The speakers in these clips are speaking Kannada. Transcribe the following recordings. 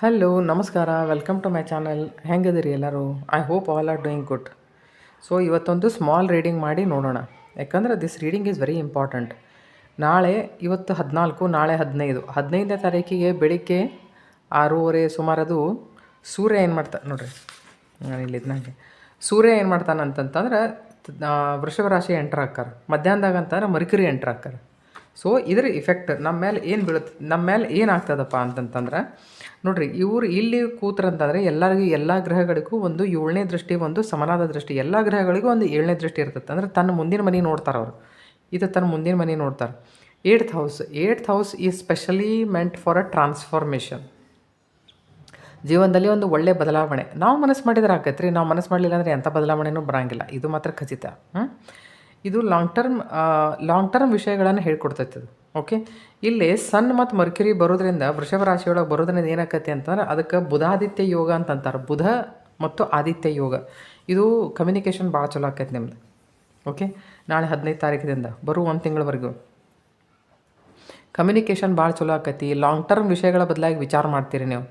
ಹಲೋ ನಮಸ್ಕಾರ ವೆಲ್ಕಮ್ ಟು ಮೈ ಚಾನಲ್. ಹೆಂಗದಿರಿ ಎಲ್ಲರೂ? I hope all are doing good. So ಇವತ್ತೊಂದು ಸ್ಮಾಲ್ ರೀಡಿಂಗ್ ಮಾಡಿ ನೋಡೋಣ, ಯಾಕಂದರೆ this reading is very important. ಇವತ್ತು 14, ನಾಳೆ 15ನೇ ತಾರೀಕಿಗೆ ಬೆಳಿಗ್ಗೆ 6:30 ಸುಮಾರದು ಸೂರ್ಯ ಏನು ಮಾಡ್ತಾನೆ ನೋಡ್ರಿ. ಇಲ್ಲಿದ್ದಂಗೆ ಸೂರ್ಯ ಏನು ಮಾಡ್ತಾನೆ ಅಂತಂತಂದ್ರೆ ವೃಷಭ ರಾಶಿ ಎಂಟ್ರ್ ಆಕ್ಕಾರ. ಮಧ್ಯಾಹ್ನದಾಗ ಅಂತಂದ್ರೆ ಮರ್ಕ್ಯುರಿ ಎಂಟ್ರ್ ಆಕ್ಕಾರ. ಸೊ ಇದ್ರ ಇಫೆಕ್ಟ್ ನಮ್ಮ ಮೇಲೆ ಏನು ಬೀಳುತ್ತೆ, ನಮ್ಮ ಮೇಲೆ ಏನಾಗ್ತದಪ್ಪ ಅಂತಂತಂದ್ರೆ ನೋಡಿರಿ, ಇವರು ಇಲ್ಲಿ ಕೂತ್ರಂತಂದರೆ ಎಲ್ಲ ಗ್ರಹಗಳಿಗೂ ಒಂದು 7ನೇ ದೃಷ್ಟಿ, ಒಂದು ಸಮನಾದ ದೃಷ್ಟಿ. ಎಲ್ಲ ಗ್ರಹಗಳಿಗೂ ಒಂದು 7ನೇ ದೃಷ್ಟಿ ಇರ್ತದೆ. ಅಂದರೆ ತನ್ನ ಮುಂದಿನ ಮನೆ ನೋಡ್ತಾರೆ ಅವರು. ಇದು ತನ್ನ ಮುಂದಿನ ಮನೆ ನೋಡ್ತಾರೆ. 8th house is specially meant for a transformation. ಜೀವನದಲ್ಲಿ ಒಂದು ಒಳ್ಳೆಯ ಬದಲಾವಣೆ ನಾವು ಮನಸ್ಸು ಮಾಡಿದ್ರೆ ಆಕೈತೆ ರೀ. ನಾವು ಮನಸ್ಸು ಮಾಡಲಿಲ್ಲ ಅಂದರೆ ಎಂಥ ಬದಲಾವಣೆನೂ ಬರೋಂಗಿಲ್ಲ. ಇದು ಮಾತ್ರ ಖಚಿತ. ಇದು ಲಾಂಗ್ ಟರ್ಮ್ ವಿಷಯಗಳನ್ನು ಹೇಳ್ಕೊಡ್ತೈತೆ ಅದು. ಓಕೆ, ಇಲ್ಲಿ ಸನ್ ಮತ್ತು ಮರ್ಕ್ಯುರಿ ಬರೋದ್ರಿಂದ, ವೃಷಭ ರಾಶಿಯೊಳಗೆ ಬರೋದ್ರಿಂದ ಏನಾಕೈತಿ ಅಂತಂದ್ರೆ ಅದಕ್ಕೆ ಬುಧಾದಿತ್ಯ ಯೋಗ ಅಂತಂತಾರೆ. ಬುಧ ಮತ್ತು ಆದಿತ್ಯ ಯೋಗ. ಇದು ಕಮ್ಯುನಿಕೇಷನ್ ಭಾಳ ಚಲೋ ಆಕೈತಿ ನಿಮ್ದು. ಓಕೆ, ನಾಳೆ 15 ತಾರೀಕಿನಿಂದ ಬರುವ 1 ತಿಂಗಳವರೆಗೂ ಕಮ್ಯುನಿಕೇಷನ್ ಭಾಳ ಚಲೋ ಆಕೈತಿ. ಲಾಂಗ್ ಟರ್ಮ್ ವಿಷಯಗಳ ಬದಲಾಗಿ ವಿಚಾರ ಮಾಡ್ತೀರಿ ನೀವು.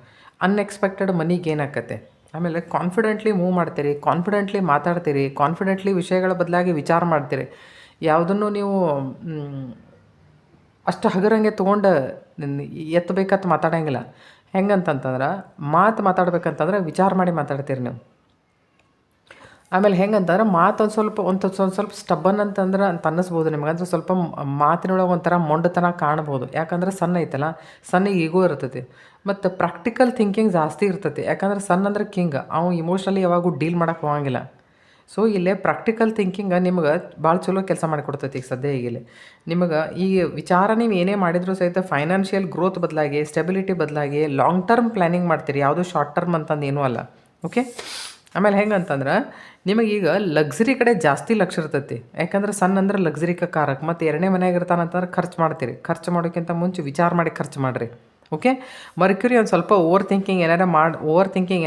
ಅನ್ಎಕ್ಸ್ಪೆಕ್ಟೆಡ್ ಮನಿಗೆ ಏನಾಕತ್ತೆ. ಆಮೇಲೆ ಕಾನ್ಫಿಡೆಂಟ್ಲಿ ಮೂವ್ ಮಾಡ್ತೀರಿ, ಕಾನ್ಫಿಡೆಂಟ್ಲಿ ಮಾತಾಡ್ತೀರಿ, ಕಾನ್ಫಿಡೆಂಟ್ಲಿ ವಿಷಯಗಳ ಬದಲಾಗಿ ವಿಚಾರ ಮಾಡ್ತೀರಿ. ಯಾವುದನ್ನು ನೀವು ಅಷ್ಟು ಹಗರಂಗೆ ತೊಗೊಂಡು ಎತ್ತಬೇಕಂತ ಮಾತಾಡೋಂಗಿಲ್ಲ. ಹೆಂಗಂತಂತಂದ್ರೆ ಮಾತಾಡ್ಬೇಕಂತಂದ್ರೆ ವಿಚಾರ ಮಾಡಿ ಮಾತಾಡ್ತೀರಿ ನೀವು. ಆಮೇಲೆ ಹೆಂಗಂತಂದ್ರೆ ಒಂದು ಸ್ವಲ್ಪ ಸ್ಟಬ್ಬನ್ ಅಂತ ಅನ್ನಿಸ್ಬೋದು ನಿಮಗೆ. ಅಂದರೆ ಸ್ವಲ್ಪ ಮಾತಿನೊಳಗೆ ಒಂಥರ ಮೊಂಡತನ ಕಾಣ್ಬೋದು. ಯಾಕಂದ್ರೆ ಸಣ್ಣ ಐತಲ್ಲ, ಸಣ್ಣ ಈಗೋ ಇರ್ತೈತಿ. ಮತ್ತು ಪ್ರಾಕ್ಟಿಕಲ್ ಥಿಂಕಿಂಗ್ ಜಾಸ್ತಿ ಇರ್ತೈತಿ. ಯಾಕಂದ್ರೆ ಸಣ್ಣ ಅಂದ್ರೆ ಕಿಂಗ್, ಅವ್ನು ಇಮೋಷ್ನಲಿ ಯಾವಾಗೂ ಡೀಲ್ ಮಾಡೋಕ್ಕೆ ಹೋಗಂಗಿಲ್ಲ. ಸೊ ಇಲ್ಲೇ ಪ್ರಾಕ್ಟಿಕಲ್ ಥಿಂಕಿಂಗ್ ನಿಮ್ಗೆ ಭಾಳ ಚಲೋ ಕೆಲಸ ಮಾಡಿಕೊಡ್ತೈತಿ. ಈಗ ಸದ್ಯ ಈಗಿಲ್ಲಿ ನಿಮಗೆ ಈ ವಿಚಾರ ನೀವು ಏನೇ ಮಾಡಿದರೂ ಸಹಿತ ಫೈನಾನ್ಷಿಯಲ್ ಗ್ರೋತ್ ಬದಲಾಗಿ, ಸ್ಟೆಬಿಲಿಟಿ ಬದಲಾಗಿ ಲಾಂಗ್ ಟರ್ಮ್ ಪ್ಲ್ಯಾನಿಂಗ್ ಮಾಡ್ತೀರಿ. ಯಾವುದೂ ಶಾರ್ಟ್ ಟರ್ಮ್ ಅಂತಂದು ಏನೂ ಅಲ್ಲ. ಓಕೆ, ಆಮೇಲೆ ಹೆಂಗಂತಂದ್ರೆ ನಿಮಗೀಗ ಲಕ್ಸುರಿ ಕಡೆ ಜಾಸ್ತಿ ಲಕ್ಷ ಇರ್ತೈತಿ. ಯಾಕಂದ್ರೆ ಸಣ್ಣ ಅಂದ್ರೆ ಲಕ್ಸುರಿ ಕಾರಕ್ಕೆ. ಮತ್ತು 2ನೇ ಮನೆಯಾಗ ಇರ್ತಾನಂತಂದ್ರೆ ಖರ್ಚು ಮಾಡ್ತೀರಿ. ಖರ್ಚು ಮಾಡೋಕ್ಕಿಂತ ಮುಂಚೆ ವಿಚಾರ ಮಾಡಿ ಖರ್ಚು ಮಾಡಿರಿ. ಓಕೆ, ಮರ್ಕ್ಯುರಿ ಒಂದು ಸ್ವಲ್ಪ ಓವರ್ ಥಿಂಕಿಂಗ್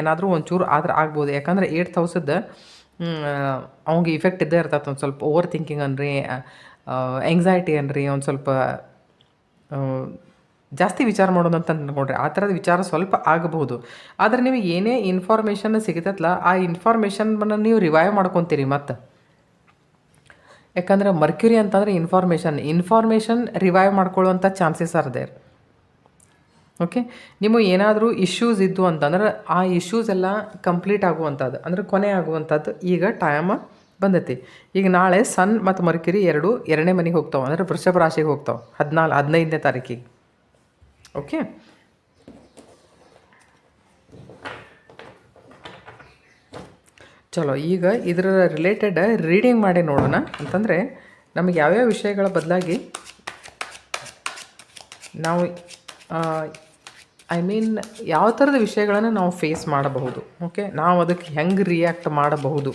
ಏನಾದರೂ ಒಂಚೂರು ಆದ್ರೆ ಆಗ್ಬೋದು. ಯಾಕಂದ್ರೆ 8th ಹೌಸದ್ದು ಅವ್ಗೆ ಇಫೆಕ್ಟ್ ಇದ್ದೇ ಇರ್ತೈತೆ. ಒಂದು ಸ್ವಲ್ಪ ಓವರ್ ಥಿಂಕಿಂಗ್ ಅನ್ರಿ, ಎಂಗ್ಸೈಟಿ ಅನ್ರಿ, ಒಂದು ಸ್ವಲ್ಪ ಜಾಸ್ತಿ ವಿಚಾರ ಮಾಡೋದು ಅಂತ ನೋಡ್ರಿ. ಆ ಥರದ ವಿಚಾರ ಸ್ವಲ್ಪ ಆಗಬಹುದು. ಆದರೆ ನಿಮಗೆ ಏನೇ ಇನ್ಫಾರ್ಮೇಷನ್ ಸಿಗುತ್ತಲ್ಲ, ಆ ಇನ್ಫಾರ್ಮೇಷನ್ನ ನೀವು ರಿವೈವ್ ಮಾಡ್ಕೊತೀರಿ ಮತ್ತು. ಯಾಕಂದ್ರೆ ಮರ್ಕ್ಯುರಿ ಅಂತಂದರೆ ಇನ್ಫಾರ್ಮೇಷನ್ ರಿವೈವ್ ಮಾಡ್ಕೊಳ್ಳುವಂಥ ಚಾನ್ಸಸ್ ಆರ್ ದೇರ್. ಓಕೆ, ನಿಮಗೆ ಏನಾದರೂ ಇಶ್ಯೂಸ್ ಇದ್ದು ಅಂತಂದ್ರೆ ಆ ಇಶ್ಯೂಸ್ ಎಲ್ಲ ಕಂಪ್ಲೀಟ್ ಆಗುವಂಥದ್ದು, ಅಂದರೆ ಕೊನೆ ಆಗುವಂಥದ್ದು ಈಗ ಟೈಮ್ ಬಂದೈತಿ. ಈಗ ನಾಳೆ ಸನ್ ಮತ್ತು ಮರ್ಕ್ಯುರಿ 2ನೇ ಮನೆಗೆ ಹೋಗ್ತಾವೆ. ಅಂದರೆ ವೃಷಭ ರಾಶಿಗೆ ಹೋಗ್ತಾವೆ 15ನೇ ತಾರೀಕಿಗೆ. ಓಕೆ, ಚಲೋ, ಈಗ ಇದರ ರಿಲೇಟೆಡ್ ರೀಡಿಂಗ್ ಮಾಡಿ ನೋಡೋಣ. ಅಂತಂದರೆ ನಮಗೆ ಯಾವ್ಯಾವ ವಿಷಯಗಳ ಬದಲಾಗಿ ನಾವು ಯಾವ ಥರದ ವಿಷಯಗಳನ್ನು ನಾವು ಫೇಸ್ ಮಾಡಬಹುದು. ಓಕೆ, ನಾವು ಅದಕ್ಕೆ ಹೆಂಗೆ ರಿಯಾಕ್ಟ್ ಮಾಡಬಹುದು.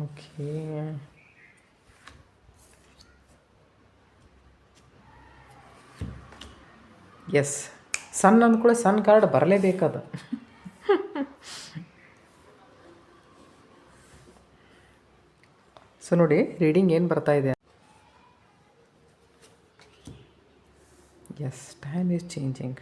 ಓಕೆ, ಎಸ್, ಸನ್ ಅಂದ್ಕೂಳೆ ಸನ್ ಕಾರ್ಡ್ ಬರಲೇಬೇಕದು. ಸೊ ನೋಡಿ, ರೀಡಿಂಗ್ ಏನು ಬರ್ತಾ ಇದೆ. Yes, time is changing.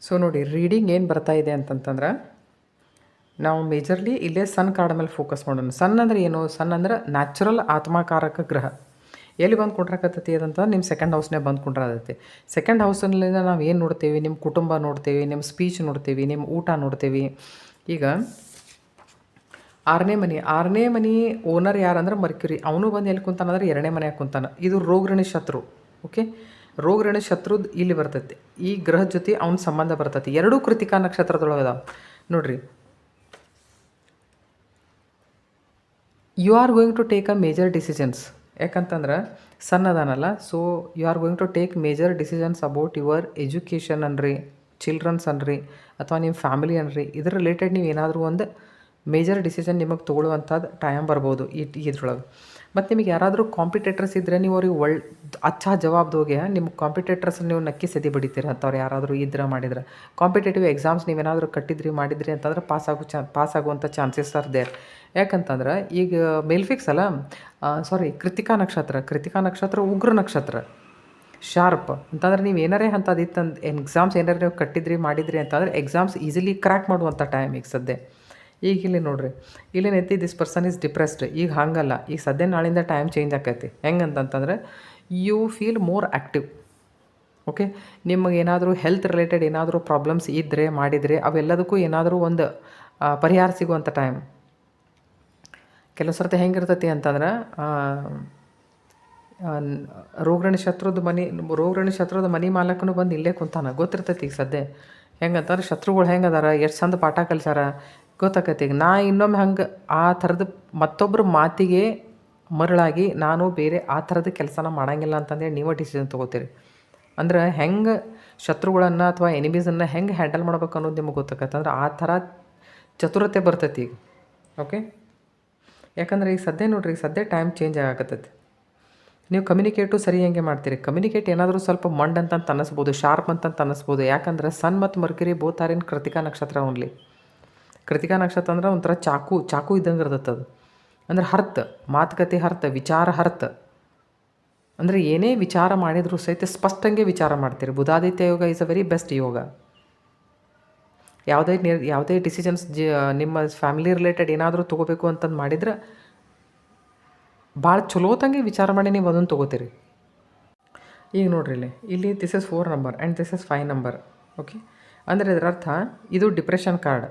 So ನೋಡಿ, ರೀಡಿಂಗ್ ಏನು ಬರ್ತಾ ಇದೆ ಅಂತಂತಂದ್ರೆ, ನಾವು ಮೇಜರ್ಲಿ ಇಲ್ಲೇ ಸನ್ ಕಾರ್ಡ್ ಮೇಲೆ ಫೋಕಸ್ ಮಾಡೋಣ. ಸನ್ ಅಂದರೆ ಏನು? ಸನ್ ಅಂದ್ರೆ ನ್ಯಾಚುರಲ್ ಆತ್ಮಕಾರಕ ಗ್ರಹ. ಎಲ್ಲಿ ಬಂದು ಕುಂಡ್ರಾಕತ್ತೈತಿ ಅದಂತ ನಿಮ್ಮ 2nd ಹೌಸ್ನೇ ಬಂದು ಕುಂಡ್ರಾದೈತಿ. 2nd ಹೌಸ್ನಲ್ಲಿಂದ ನಾವು ಏನು ನೋಡ್ತೇವೆ? ನಿಮ್ಮ ಕುಟುಂಬ ನೋಡ್ತೇವೆ, ನಿಮ್ಮ ಸ್ಪೀಚ್ ನೋಡ್ತೇವೆ, ನಿಮ್ಮ ಊಟ ನೋಡ್ತೇವೆ. ಈಗ 6ನೇ ಮನೆ ಓನರ್ ಯಾರಂದ್ರೆ ಮರ್ಕ್ಯುರಿ. ಅವನು ಬಂದು ಎಲ್ಲಿ ಕುಂತಾನಂದ್ರೆ 2ನೇ ಮನೆಯಾಗ ಕುಂತಾನ. ಇದು ರೋಗಋಣಿ ಶತ್ರು. ಓಕೆ, ರೋಗಋಣಿ ಶತ್ರು ಇಲ್ಲಿ ಬರ್ತೈತಿ. ಈ ಗ್ರಹದ ಜೊತೆ ಅವ್ನ ಸಂಬಂಧ ಬರ್ತೈತಿ. 2 ಕೃತಿಕಾ ನಕ್ಷತ್ರದೊಳಗೆ ಅದಾವೆ ನೋಡ್ರಿ. You are going to take a major decisions. ಯಾಕಂತಂದ್ರೆ ಸನ್ ಅದಾನಲ್ಲ, so you are going to take major decisions about your education ಅನ್ರಿ, ಚಿಲ್ಡ್ರನ್ಸ್ ಅನ್ರಿ, ಅಥವಾ ನಿಮ್ಮ ಫ್ಯಾಮಿಲಿ ಅನ್ರಿ. ಇದ್ರ ರಿಲೇಟೆಡ್ ನೀವು ಏನಾದರೂ ಒಂದು ಮೇಜರ್ ಡಿಸಿಷನ್ ನಿಮಗೆ ತೊಗೊಳ್ಳುವಂಥದ್ದು ಟೈಮ್ ಬರ್ಬೋದು ಇದ್ರೊಳಗೆ. ಮತ್ತು ನಿಮಗೆ ಯಾರಾದರೂ ಕಾಂಪಿಟೇಟರ್ಸ್ ಇದ್ದರೆ ನೀವು ಅವ್ರಿಗೆ ಅಚ್ಚಾ ಜವಾಬ್ ದೋಗೆ ನಿಮ್ಮ ಕಾಂಪಿಟೇಟರ್ಸ್ ನೀವು ನಕ್ಕಿ ಸೆದಿ ಬಡಿತೀರ ಅಂಥವ್ರು ಯಾರಾದರೂ ಮಾಡಿದ್ರೆ. ಕಾಂಪಿಟೇಟಿವ್ ಎಕ್ಸಾಮ್ಸ್ ನೀವೇನಾದರೂ ಕಟ್ಟಿದ್ರಿ ಮಾಡಿದ್ರಿ ಅಂತಂದ್ರೆ ಪಾಸ್ ಆಗುವಂಥ ಚಾನ್ಸಸ್ ಆರ್ ದೇರ್. ಯಾಕಂತಂದ್ರೆ ಈಗ ಮೇಲ್ಫಿಕ್ಸ್ ಅಲ್ಲ, ಕೃತಿಕಾ ನಕ್ಷತ್ರ ಉಗ್ರ ನಕ್ಷತ್ರ, ಶಾರ್ಪ್ ಅಂತಂದ್ರೆ ನೀವು ಏನಾರೇ ಅಂಥದ್ದಿತ್ತಂದು ಎಕ್ಸಾಮ್ಸ್ ಏನಾರು ನೀವು ಕಟ್ಟಿದ್ರಿ ಮಾಡಿದ್ರಿ ಅಂತಂದ್ರೆ ಎಕ್ಸಾಮ್ಸ್ ಈಸಿಲಿ ಕ್ರ್ಯಾಕ್ ಮಾಡುವಂಥ ಟೈಮ್ ಈಗ ಸದ್ಯ. ಈಗ ಇಲ್ಲಿ ನೋಡಿರಿ, ಇಲ್ಲೇನೈತಿ ದಿಸ್ ಪರ್ಸನ್ ಈಸ್ ಡಿಪ್ರೆಸ್ಡ್. ಈಗ ಹಾಗಲ್ಲ, ಈಗ ಸದ್ಯ ನಾಳಿಂದ ಟೈಮ್ ಚೇಂಜ್ ಆಕೈತಿ. ಹೆಂಗಂತಂತಂದ್ರೆ you feel more active. Okay, ನಿಮಗೆ ಏನಾದರೂ ಹೆಲ್ತ್ ರಿಲೇಟೆಡ್ ಏನಾದರೂ ಪ್ರಾಬ್ಲಮ್ಸ್ ಇದ್ದರೆ ಮಾಡಿದರೆ ಅವೆಲ್ಲದಕ್ಕೂ ಏನಾದರೂ ಒಂದು ಪರಿಹಾರ ಸಿಗುವಂಥ ಟೈಮ್. ಕೆಲವು ಸರ್ತಿ ಹೆಂಗಿರ್ತೈತಿ ಅಂತಂದ್ರೆ ರೋಗಿಣಿ ಶತ್ರುದ ಮನೆ ಮಾಲಕನು ಬಂದು ಇಲ್ಲೇ ಕುಂತಾನ, ಗೊತ್ತಿರ್ತೈತಿ. ಈಗ ಸದ್ಯ ಹೆಂಗಂತಂದ್ರೆ ಶತ್ರುಗಳು ಹೆಂಗದಾರ, ಎಷ್ಟು ಚಂದ ಪಾಠ ಕಲಿಸ್ಯಾರ ಗೊತ್ತಾಕೈತಿ. ಈಗ ನಾ ಇನ್ನೊಮ್ಮೆ ಹಂಗೆ ಆ ಥರದ ಮತ್ತೊಬ್ಬರ ಮಾತಿಗೆ ಮರಳಾಗಿ ನಾನು ಬೇರೆ ಆ ಥರದ ಕೆಲಸನ ಮಾಡೋಂಗಿಲ್ಲ ಅಂತಂದೇಳಿ ನೀವು ಡಿಸಿಷನ್ ತೊಗೋತೀರಿ. ಅಂದ್ರೆ ಹೆಂಗೆ ಶತ್ರುಗಳನ್ನು ಅಥವಾ ಎನಿಮೀಸನ್ನು ಹೆಂಗೆ ಹ್ಯಾಂಡಲ್ ಮಾಡ್ಬೇಕು ಅನ್ನೋದು ನಿಮಗೆ ಗೊತ್ತಾಕೈತೆ. ಅಂದ್ರೆ ಆ ಥರ ಚತುರತೆ ಬರ್ತೈತಿ ಈಗ. ಓಕೆ, ಯಾಕಂದ್ರೆ ಈಗ ಸದ್ಯ ನೋಡ್ರಿ, ಈಗ ಸದ್ಯ ಟೈಮ್ ಚೇಂಜ್ ಆಗಕತ್ತೈತಿ. ನೀವು ಕಮ್ಯುನಿಕೇಟು ಸರಿ ಹೆಂಗೆ ಮಾಡ್ತೀರಿ. ಕಮ್ಯುನಿಕೇಟ್ ಏನಾದರೂ ಸ್ವಲ್ಪ ಮಂಡ್ ಅಂತ ಅನ್ನಿಸ್ಬೋದು, ಶಾರ್ಪ್ ಅಂತ ಅನ್ನಿಸ್ಬೋದು. ಯಾಕಂದ್ರೆ ಸನ್ ಮತ್ತು ಮರ್ಕರಿ ಬೋತ್ ಆರ್ ಇನ್ ಕೃತಿಕಾ ನಕ್ಷತ್ರ ಓನ್ಲಿ. ಕೃತಿಕಾ ನಕ್ಷತ್ರ ಅಂದ್ರೆ ಒಂಥರ ಚಾಕು ಇದ್ದಂಗೆ ಇರ್ತದೆ ಅದು. ಅಂದ್ರೆ ಮಾತುಕತೆ ವಿಚಾರ ಅಂದರೆ ಏನೇ ವಿಚಾರ ಮಾಡಿದರೂ ಸಹಿತ ಸ್ಪಷ್ಟಂಗೆ ವಿಚಾರ ಮಾಡ್ತೀರಿ. ಬುಧಾದಿತ್ಯ ಯೋಗ ಈಸ್ ಅ ವೆರಿ ಬೆಸ್ಟ್ ಯೋಗ. ಯಾವುದೇ ಡಿಸಿಷನ್ಸ್ ನಿಮ್ಮ ಫ್ಯಾಮಿಲಿ ರಿಲೇಟೆಡ್ ಏನಾದರೂ ತೊಗೋಬೇಕು ಅಂತಂದು ಮಾಡಿದ್ರೆ ಭಾಳ ಚಲೋತಂಗೆ ವಿಚಾರ ಮಾಡಿ ನೀವು ಅದನ್ನು ತೊಗೋತೀರಿ. ಈಗ ನೋಡ್ರಿ ಇಲ್ಲಿ this is 4 number and this is 5 number. Okay, ಅಂದರೆ ಇದರ ಅರ್ಥ ಇದು ಡಿಪ್ರೆಷನ್ ಕಾರ್ಡ್.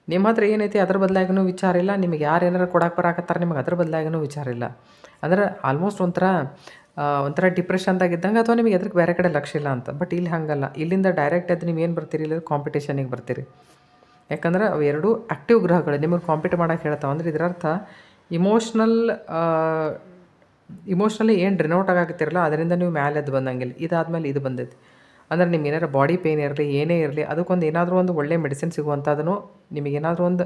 ನಿಮ್ಮ ಹತ್ರ ಏನೈತಿ ಅದ್ರ ಬದಲಾಗಿನೂ ವಿಚಾರ ಇಲ್ಲ, ನಿಮಗೆ ಯಾರು ಏನಾರು ಕೊಡಕ್ಕೆ ಬರಾಕತ್ತಾರೆ ನಿಮಗೆ ಅದ್ರ ಬದಲಾಗಿನೂ ವಿಚಾರ ಇಲ್ಲ. ಅಂದ್ರೆ ಆಲ್ಮೋಸ್ಟ್ ಒಂಥರ ಡಿಪ್ರೆಷನ್ದಾಗಿದ್ದಂಗೆ, ಅಥವಾ ನಿಮಗೆ ಎದ್ರಿಗೆ ಬೇರೆ ಕಡೆ ಲಕ್ಷ್ಯ ಇಲ್ಲ ಅಂತ. ಬಟ್ ಇಲ್ಲಿ ಹಾಗಲ್ಲ, ಇಲ್ಲಿಂದ ಡೈರೆಕ್ಟ್ ಅದು ನೀವು ಏನು ಬರ್ತೀರಿ, ಇಲ್ಲ ಕಾಂಪಿಟೇಷನಿಗೆ ಬರ್ತೀರಿ. ಯಾಕಂದ್ರೆ ಅವು ಎರಡು ಆ್ಯಕ್ಟಿವ್ ಗ್ರಹಗಳು ನಿಮಗೆ ಕಾಂಪೀಟ್ ಮಾಡೋಕೆ ಹೇಳ್ತಾವೆ. ಅಂದರೆ ಇದರ ಅರ್ಥ ಇಮೋಷ್ನಲಿ ಏನು ಡ್ರಿನೌಟ್ ಆಗಾಕತ್ತಿರಲ್ಲ ಅದರಿಂದ ನೀವು ಮೇಲೆ ಎದ್ದು ಬಂದಂಗಿಲ್ಲ. ಇದಾದಮೇಲೆ ಇದು ಬಂದೈತಿ ಅಂದ್ರೆ ನಿಮ್ಗೆ ಏನಾರು ಬಾಡಿ ಪೇಯ್ನ್ ಇರಲಿ ಏನೇ ಇರಲಿ ಅದಕ್ಕೊಂದು ಏನಾದರೂ ಒಂದು ಒಳ್ಳೆ ಮೆಡಿಸಿನ್ ಸಿಗುವಂಥದ್ದನ್ನು, ನಿಮಗೇನಾದರೂ ಒಂದು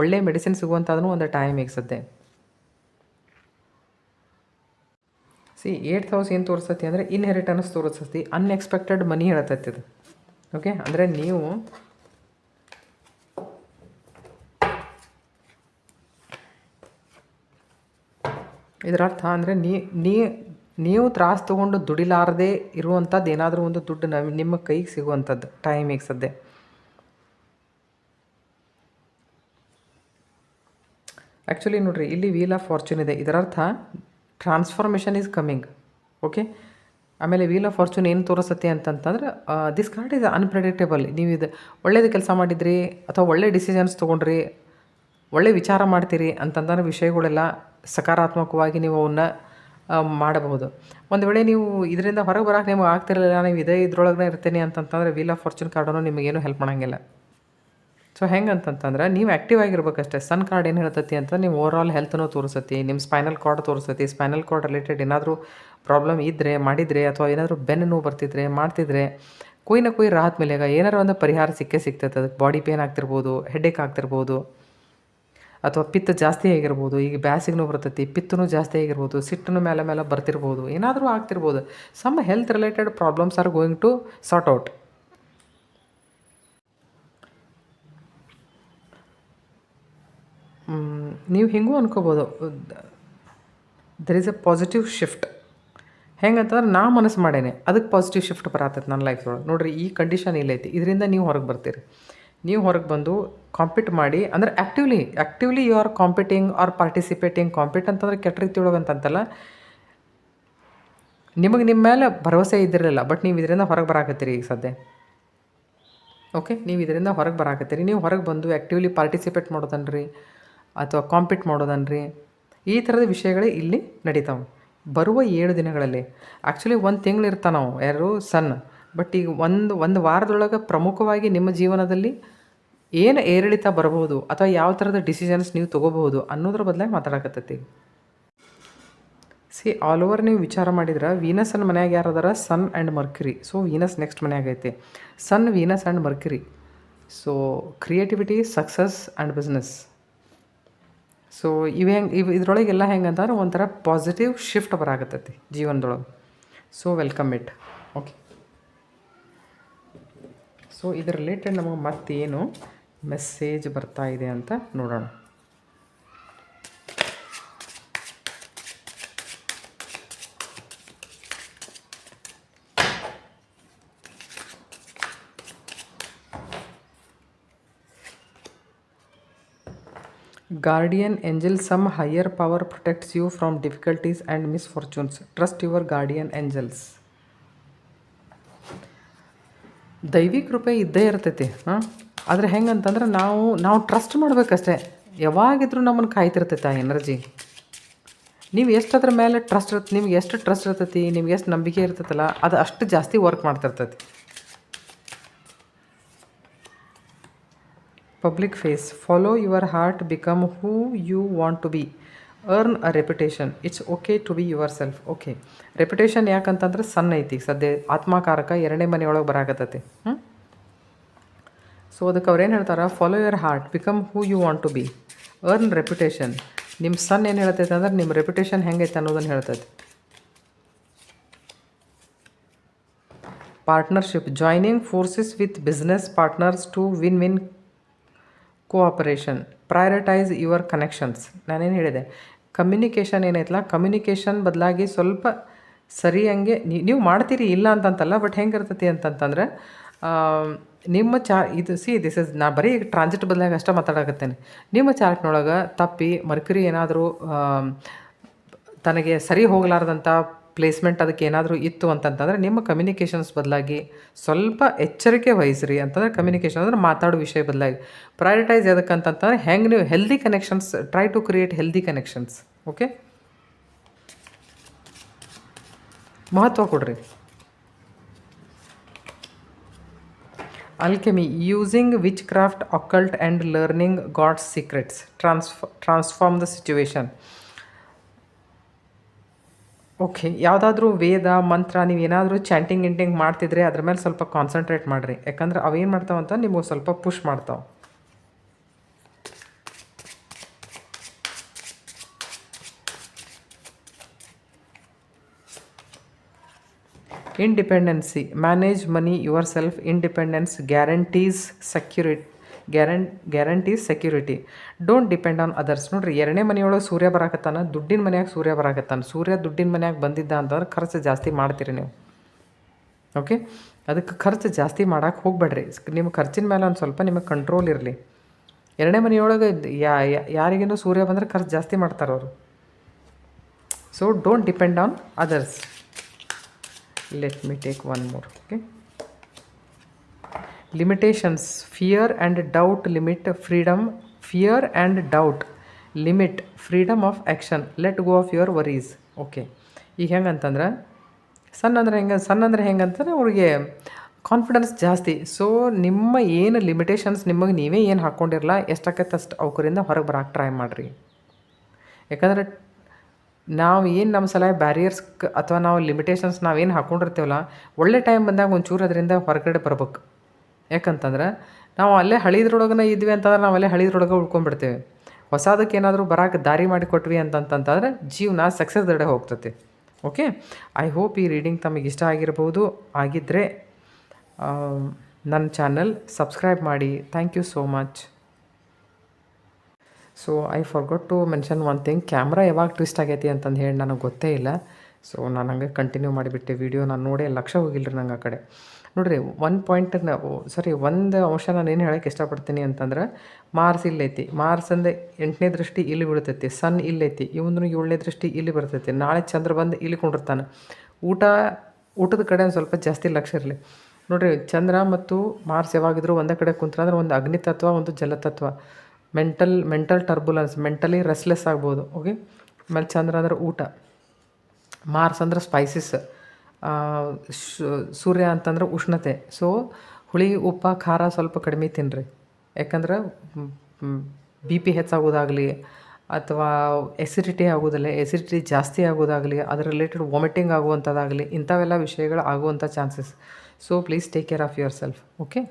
ಒಳ್ಳೆ ಮೆಡಿಸಿನ್ ಸಿಗುವಂಥದ್ದನ್ನು ಒಂದು ಟೈಮ್ ಈಗ ಸದ್ಯ. 8th ಹೌಸ್ ಏನು ತೋರಿಸ್ತೈತಿ ಅಂದರೆ ಇನ್ಹೆರಿಟನ್ಸ್ ತೋರಿಸ್ತೈತಿ, ಅನ್ಎಕ್ಸ್ಪೆಕ್ಟೆಡ್ ಮನಿ ಹೇಳ್ತೈತಿ ಇದು. ಓಕೆ, ಅಂದರೆ ನೀವು ಇದರ ಅರ್ಥ ಅಂದರೆ ನೀವು ತ್ರಾಸು ತೊಗೊಂಡು ದುಡಿಲಾರದೆ ಇರುವಂಥದ್ದು ಏನಾದರೂ ಒಂದು ದುಡ್ಡು ನಿಮ್ಮ ಕೈಗೆ ಸಿಗುವಂಥದ್ದು ಟೈಮ್ ಈಗ ಸದ್ಯ. ಆ್ಯಕ್ಚುಲಿ ನೋಡಿರಿ, ಇಲ್ಲಿ ವೀಲ್ ಆಫ್ ಫಾರ್ಚೂನ್ ಇದೆ. ಇದರರ್ಥ ಟ್ರಾನ್ಸ್ಫಾರ್ಮೇಷನ್ ಈಸ್ ಕಮ್ಮಿಂಗ್. ಓಕೆ, ಆಮೇಲೆ ವೀಲ್ ಆಫ್ ಫಾರ್ಚೂನ್ ಏನು ತೋರಿಸುತ್ತೆ ಅಂತಂತಂದ್ರೆ ದಿಸ್ ಕಾರ್ಡ್ ಇಸ್ ಅನ್ಪ್ರೆಡಿಕ್ಟೇಬಲ್. ನೀವು ಇದು ಒಳ್ಳೇದು ಕೆಲಸ ಮಾಡಿದ್ರಿ ಅಥವಾ ಒಳ್ಳೆ ಡಿಸಿಷನ್ಸ್ ತೊಗೊಂಡ್ರಿ, ಒಳ್ಳೆ ವಿಚಾರ ಮಾಡ್ತೀರಿ ಅಂತಂದ್ರೆ ವಿಷಯಗಳೆಲ್ಲ ಸಕಾರಾತ್ಮಕವಾಗಿ ನೀವು ಅವನ್ನ ಮಾಡಬಹುದು. ಒಂದು ವೇಳೆ ನೀವು ಇದರಿಂದ ಹೊರಗೆ ಬರೋಕೆ ನಿಮಗೆ ಆಗ್ತಿರಲಿಲ್ಲ, ನೀವು ಇದ್ರೊಳಗೆ ಇರ್ತೀನಿ ಅಂತಂತಂದರೆ ವೀಲ್ ಆಫ್ ಫಾರ್ಚೂನ್ ಕಾರ್ಡನ್ನು ನಿಮಗೇನು ಹೆಲ್ಪ್ ಮಾಡೋಂಗಿಲ್ಲ. ಸೊ ಹೆಂಗಂತಂತಂದ್ರೆ ನೀವು ಆ್ಯಕ್ಟಿವ್ ಆಗಿರ್ಬೇಕಷ್ಟೇ. ಸನ್ ಕಾರ್ಡ್ ಏನು ಹೇಳ್ತೈತಿ ಅಂತ ನೀವು ಓವರಾಲ್ ಹೆಲ್ತ್ನೂ ತೋರಿಸ್ತೈತಿ, ನಿಮ್ಮ ಸ್ಪೈನಲ್ ಕಾರ್ಡ್ ತೋರಿಸ್ತೈತಿ. ಸ್ಪೈನಲ್ ಕಾರ್ಡ್ ರಿಲೇಟೆಡ್ ಏನಾದರೂ ಪ್ರಾಬ್ಲಮ್ ಇದ್ದರೆ ಮಾಡಿದರೆ, ಅಥವಾ ಏನಾದರೂ ಬೆನ್ನು ನೋವು ಬರ್ತಿದ್ರೆ ಮಾಡ್ತಿದ್ರೆ ಕೊಯ್ ರಾಹತ್ ಮೇಲೆ ಏನಾರು ಒಂದು ಪರಿಹಾರ ಸಿಗ್ತೈತೆ. ಅದಕ್ಕೆ ಬಾಡಿ ಪೇನ್ ಆಗ್ತಿರ್ಬೋದು, ಹೆಡ್ಏಕ್ ಆಗ್ತಿರ್ಬೋದು, ಅಥವಾ ಪಿತ್ತ ಜಾಸ್ತಿ ಆಗಿರ್ಬೋದು. ಈಗ ಬ್ಯಾಸಿಗೂ ಬರ್ತೈತಿ, ಪಿತ್ತನೂ ಜಾಸ್ತಿ ಆಗಿರ್ಬೋದು, ಸಿಟ್ಟನ್ನು ಮೇಲೆ ಬರ್ತಿರ್ಬೋದು, ಏನಾದರೂ ಆಗ್ತಿರ್ಬೋದು. Some health related problems are going to sort out. ನೀವು ಹಿಂಗೂ ಅನ್ಕೋಬೋದು, there is a positive shift. ಹೆಂಗಂತಂದ್ರೆ ನಾ ಮನಸ್ಸು ಮಾಡೇನೆ ಅದಕ್ಕೆ ಪಾಸಿಟಿವ್ ಶಿಫ್ಟ್ ಬರತ್ತೈತೆ ನನ್ನ ಲೈಫ್ದೊಳಗೆ. ನೋಡಿರಿ, ಈ ಕಂಡೀಷನ್ ಇಲ್ಲೈತಿ, ಇದರಿಂದ ನೀವು ಹೊರಗೆ ಬರ್ತೀರಿ. ನೀವು ಹೊರಗೆ ಬಂದು ಕಾಂಪೀಟ್ ಮಾಡಿ, ಅಂದರೆ actively you are competing or participating. Compete ಅಂತಂದ್ರೆ ಕೆಟ್ಟ ರೀತಿ ಒಳಗೆ ಅಂತಂತಲ್ಲ, ನಿಮಗೆ ನಿಮ್ಮ ಮೇಲೆ ಭರವಸೆ ಇದ್ದಿರಲಿಲ್ಲ, ಬಟ್ ನೀವು ಇದರಿಂದ ಹೊರಗೆ ಬರಾಕತ್ತೀರಿ ಈಗ ಸದ್ಯ. ಓಕೆ, ನೀವು ಇದರಿಂದ ಹೊರಗೆ ಬರಾಕತ್ತೀರಿ. ನೀವು ಹೊರಗೆ ಬಂದು ಆ್ಯಕ್ಟಿವ್ಲಿ ಪಾರ್ಟಿಸಿಪೇಟ್ ಮಾಡೋದನ್ರಿ ಅಥವಾ ಕಾಂಪೀಟ್ ಮಾಡೋದನ್ರಿ, ಈ ಥರದ ವಿಷಯಗಳೇ ಇಲ್ಲಿ ನಡೀತಾವೆ ಬರುವ 7 ದಿನಗಳಲ್ಲಿ. ಆ್ಯಕ್ಚುಲಿ 1 ತಿಂಗಳು ಇರ್ತಾವೆ ನಾವು ಯಾರು ಸನ್. ಬಟ್ ಈಗ ಒಂದು ವಾರದೊಳಗೆ ಪ್ರಮುಖವಾಗಿ ನಿಮ್ಮ ಜೀವನದಲ್ಲಿ ಏನು ಏರಿಳಿತ ಬರಬಹುದು ಅಥವಾ ಯಾವ ಥರದ ಡಿಸಿಷನ್ಸ್ ನೀವು ತೊಗೋಬಹುದು ಅನ್ನೋದ್ರ ಬದಲಾಗಿ ಮಾತಾಡಕತ್ತೈತಿ. ಆಲ್ ಓವರ್ ನೀವು ವಿಚಾರ ಮಾಡಿದ್ರೆ ವೀನಸ್ಸನ್ನ ಮನ್ಯಾಗ ಯಾರದಾರ, sun and Mercury. So Venus next ಮನ್ಯಾಗ ಐತಿ, sun, Venus and Mercury. So creativity, success and business. So ಇವು ಹೆಂಗೆ ಇದ್ರೊಳಗೆಲ್ಲ ಹೆಂಗೆ ಅಂತಂದ್ರೆ ಒಂಥರ ಪಾಸಿಟಿವ್ ಶಿಫ್ಟ್ ಬರಾಕತ್ತೈತಿ ಜೀವನದೊಳಗೆ. So welcome it. Okay, so ಇದ್ರ ರಿಲೇಟೆಡ್ ನಮಗೆ ಮತ್ತೇನು ಮೆಸೇಜ್ ಬರ್ತಾ ಇದೆ ಅಂತ ನೋಡೋಣ. Guardian angel, some higher power protects you from difficulties and misfortunes. Trust your guardian angels. ದೈವಿ ಕೃಪೆ ಇದ್ದೇ ಇರ್ತೈತಿ. ಆದರೆ ಹೆಂಗಂತಂದ್ರೆ ನಾವು ಟ್ರಸ್ಟ್ ಮಾಡಬೇಕಷ್ಟೇ. ಯಾವಾಗಿದ್ರೂ ನಮ್ಮನ್ನು ಕಾಯ್ತಿರ್ತೈತೆ ಆ ಎನರ್ಜಿ. ನೀವು ಎಷ್ಟು ಅದ್ರ ಮೇಲೆ ಟ್ರಸ್ಟ್ ಇರುತ್ತೆ, ನಿಮ್ಗೆ ಎಷ್ಟು ಟ್ರಸ್ಟ್ ಇರ್ತೈತಿ, ನಿಮ್ಗೆ ಎಷ್ಟು ನಂಬಿಕೆ ಇರ್ತೈತಲ್ಲ, ಅದು ಅಷ್ಟು ಜಾಸ್ತಿ work ಮಾಡ್ತಿರ್ತೈತಿ. Public face. Follow your heart, become who you want to be. Earn a reputation. It's okay to be yourself. Okay. Reputation ಯಾಕಂತಂದ್ರೆ ಸಣ್ಣ ಐತಿ ಸದ್ಯ ಆತ್ಮಕಾರಕ 2ನೇ ಮನೆಯೊಳಗೆ ಬರಾಕತ್ತೈತಿ. ಸೊ ಅದಕ್ಕೆ ಅವ್ರು ಏನು ಹೇಳ್ತಾರೆ, follow your heart, become who you want to be, earn reputation. ನಿಮ್ಮ ಸನ್ ಏನು ಹೇಳ್ತೈತೆ ಅಂದ್ರೆ ನಿಮ್ಮ ರೆಪ್ಯುಟೇಷನ್ ಹೆಂಗೈತೆ ಅನ್ನೋದನ್ನು ಹೇಳ್ತೈತೆ. Partnership. Joining forces with business partners to win cooperation. Prioritise your connections. ನಾನೇನು ಹೇಳಿದೆ, ಕಮ್ಯುನಿಕೇಷನ್ ಏನೈತಲ್ಲ, ಕಮ್ಯುನಿಕೇಷನ್ ಬದಲಾಗಿ ಸ್ವಲ್ಪ ಸರಿ ಹಂಗೆ ನೀವು ಮಾಡ್ತೀರಿ, ಇಲ್ಲ ಅಂತಂತಲ್ಲ. ಬಟ್ ಹೆಂಗಿರ್ತೈತಿ ಅಂತಂತಂದರೆ ನಿಮ್ಮ ದಿಸ್ ಇಸ್ ನಾ ಬರೀ ಟ್ರಾನ್ಸಿಟ್ ಬದಲಾಗಿ ಅಷ್ಟೇ ಮಾತಾಡಕತ್ತೇನೆ. ನಿಮ್ಮ ಚಾರ್ಟ್ನೊಳಗೆ ತಪ್ಪಿ ಮರ್ಕ್ಯುರಿ ಏನಾದರೂ ತನಗೆ ಸರಿ ಹೋಗಲಾರ್ದಂಥ ಪ್ಲೇಸ್ಮೆಂಟ್ ಅದಕ್ಕೆ ಏನಾದರೂ ಇತ್ತು ಅಂತಂತಂದರೆ ನಿಮ್ಮ ಕಮ್ಯುನಿಕೇಷನ್ಸ್ ಬದಲಾಗಿ ಸ್ವಲ್ಪ ಎಚ್ಚರಿಕೆ ವಹಿಸ್ರಿ. ಅಂತಂದರೆ ಕಮ್ಯುನಿಕೇಷನ್ ಅಂದರೆ ಮಾತಾಡೋ ವಿಷಯ ಬದಲಾಗಿ ಪ್ರಯಾರಿಟೈಸ್ ಯಾವುದಕ್ಕಂತಂತಂದರೆ ಹೆಂಗೆ ನೀವು healthy connections, try to create healthy connections. Okay, ಮಹತ್ವ ಕೊಡ್ರಿ. Alchemy. Using witchcraft, occult and learning gods secrets. Transform the situation. Okay, ಯಾವುದಾದ್ರೂ ವೇದ ಮಂತ್ರ ನೀವೇನಾದರೂ ಚಾಂಟಿಂಗ್ ಮಾಡ್ತಿದ್ರೆ ಅದ್ರ ಮೇಲೆ ಸ್ವಲ್ಪ ಕಾನ್ಸಂಟ್ರೇಟ್ ಮಾಡಿರಿ. ಯಾಕಂದ್ರೆ ಅವೇನು ಮಾಡ್ತಾವಂತ ನಿಮಗೆ ಸ್ವಲ್ಪ ಪುಷ್ ಮಾಡ್ತಾವೆ. Independency. Manage money your self. Independence guarantees security. Don't depend on others. ನೋಡಿರಿ, 2ನೇ ಮನೆಯೊಳಗೆ ಸೂರ್ಯ ಬರಾಕತ್ತಾನ, ದುಡ್ಡಿನ ಮನ್ಯಾಗ ಸೂರ್ಯ ಬರಾಕತ್ತಾನ. ಸೂರ್ಯ ದುಡ್ಡಿನ ಮನ್ಯಾಗ ಬಂದಿದ್ದ ಅಂತಂದ್ರೆ ಖರ್ಚು ಜಾಸ್ತಿ ಮಾಡ್ತೀರಿ ನೀವು. ಓಕೆ, ಅದಕ್ಕೆ ಖರ್ಚು ಜಾಸ್ತಿ ಮಾಡೋಕೆ ಹೋಗ್ಬೇಡ್ರಿ. ನಿಮ್ಮ ಖರ್ಚಿನ ಮೇಲೆ ಒಂದು ಸ್ವಲ್ಪ ನಿಮಗೆ ಕಂಟ್ರೋಲ್ ಇರಲಿ. 2ನೇ ಮನೆಯೊಳಗೆ ಯಾರಿಗೇನೋ ಸೂರ್ಯ ಬಂದರೆ ಖರ್ಚು ಜಾಸ್ತಿ ಮಾಡ್ತಾರೆ ಅವರು. So don't depend on others. Let me take one more. Okay, limitations. Fear and doubt limit freedom. Fear and doubt limit freedom of action. Let go of your worries. Okay, ಈಗ ಹೆಂಗಂತಂದ್ರೆ ಸಣ್ಣ ಅಂದ್ರೆ ಹೆಂಗಂತಂದ್ರೆ ಅವ್ರಿಗೆ ಕಾನ್ಫಿಡೆನ್ಸ್ ಜಾಸ್ತಿ. ಸೊ ನಿಮ್ಮ ಏನು ಲಿಮಿಟೇಷನ್ಸ್ ನಿಮಗೆ ನೀವೇ ಏನು ಹಾಕ್ಕೊಂಡಿರಲ್ಲ, ಎಷ್ಟಾಕೈತೆ ಅಷ್ಟು ಅವಕರಿಂದ ಹೊರಗೆ ಬರೋಕೆ ಟ್ರೈ ಮಾಡಿರಿ. ಯಾಕಂದ್ರೆ ನಾವು ಏನು ನಮ್ಮ ಸಲ ಬ್ಯಾರಿಯರ್ಸ್ ಅಥವಾ ನಾವು ಲಿಮಿಟೇಷನ್ಸ್ ನಾವೇನು ಹಾಕ್ಕೊಂಡಿರ್ತೀವಲ್ಲ, ಒಳ್ಳೆ ಟೈಮ್ ಬಂದಾಗ ಒಂಚೂರು ಅದರಿಂದ ಹೊರಗಡೆ ಬರ್ಬೇಕು. ಯಾಕಂತಂದ್ರೆ ನಾವು ಅಲ್ಲೇ ಹಳಿದ್ರೊಳಗನ ಇದ್ವಿ ಅಂತಂದ್ರೆ ನಾವು ಅಲ್ಲೇ ಹಳಿದ್ರೊಳಗೆ ಉಳ್ಕೊಂಡ್ಬಿಡ್ತೇವೆ. ಹೊಸದಕ್ಕೆ ಏನಾದರೂ ಬರೋಕೆ ದಾರಿ ಮಾಡಿಕೊಟ್ವಿ ಅಂತಂತಂದ್ರೆ ಜೀವನ ಸಕ್ಸಸ್ ದಡೆ ಹೋಗ್ತೈತಿ. ಓಕೆ, ಐ ಹೋಪ್ ಈ ರೀಡಿಂಗ್ ತಮಗೆ ಇಷ್ಟ ಆಗಿರ್ಬೋದು. ಆಗಿದ್ದರೆ ನನ್ನ ಚಾನಲ್ ಸಬ್ಸ್ಕ್ರೈಬ್ ಮಾಡಿ. Thank you so much. So I forgot to mention one thing. Camera ಯಾವಾಗ ಟ್ವಿಸ್ಟ್ ಆಗೈತಿ ಅಂತಂದು ಹೇಳಿ ನನಗೆ ಗೊತ್ತೇ ಇಲ್ಲ. ಸೊ ನಾನು ಹಂಗೆ ಕಂಟಿನ್ಯೂ ಮಾಡಿಬಿಟ್ಟೆ ವಿಡಿಯೋ. ನಾನು ನೋಡಿ ಲಕ್ಷ ಹೋಗಿಲ್ಲರಿ ನಂಗೆ ಆ ಕಡೆ. ನೋಡಿರಿ, ಒಂದು ಅಂಶ ನಾನು ಏನು ಹೇಳೋಕ್ಕೆ ಇಷ್ಟಪಡ್ತೀನಿ ಅಂತಂದ್ರೆ, ಮಾರ್ಸ್ ಇಲ್ಲೈತಿ. ಮಾರ್ಸ್ ಅಂದರೆ 8ನೇ ದೃಷ್ಟಿ ಇಲ್ಲಿ ಬೀಳ್ತೈತಿ. ಸನ್ ಇಲ್ಲೈತಿ, ಇವನು 7ನೇ ದೃಷ್ಟಿ ಇಲ್ಲಿ ಬರ್ತೈತಿ. ನಾಳೆ ಚಂದ್ರ ಬಂದು ಇಲ್ಲಿ ಕೊಂಡಿರ್ತಾನೆ. ಊಟದ ಕಡೆ ಒಂದು ಸ್ವಲ್ಪ ಜಾಸ್ತಿ ಲಕ್ಷ್ಯ ಇರಲಿ. ನೋಡಿರಿ, ಚಂದ್ರ ಮತ್ತು ಮಾರ್ಸ್ ಯಾವಾಗಿದ್ರು ಒಂದೇ ಕಡೆ ಕುಂತ್ರಂದ್ರೆ ಒಂದು ಅಗ್ನಿತತ್ವ, ಒಂದು ಜಲತತ್ವ. ಮೆಂಟಲ್ ಟರ್ಬುಲೆನ್ಸ್, ಮೆಂಟಲಿ ರೆಸ್ಲೆಸ್ ಆಗ್ಬೋದು. ಓಕೆ, ಆಮೇಲೆ ಚಂದ್ರ ಅಂದ್ರೆ ಊಟ, ಮಾರ್ಸ್ ಅಂದ್ರೆ ಸ್ಪೈಸಸ್, ಸೂರ್ಯ ಅಂತಂದ್ರೆ ಉಷ್ಣತೆ. ಸೊ ಹುಳಿ ಉಪ್ಪ ಖಾರ ಸ್ವಲ್ಪ ಕಡಿಮೆ ತಿನ್ನಿರಿ. ಯಾಕಂದ್ರೆ ಬಿ ಪಿ ಹೆಚ್ಚಾಗೋದಾಗಲಿ ಅಥವಾ ಎಸಿಡಿಟಿ ಆಗೋದಿಲ್ಲ, ಎಸಿಡಿಟಿ ಜಾಸ್ತಿ ಆಗೋದಾಗಲಿ, ಅದರ ರಿಲೇಟೆಡ್ ವಾಮಿಟಿಂಗ್ ಆಗುವಂಥದ್ದಾಗಲಿ, ಇಂಥವೆಲ್ಲ ವಿಷಯಗಳು ಆಗುವಂಥ chances. So please take care of your self. Okay.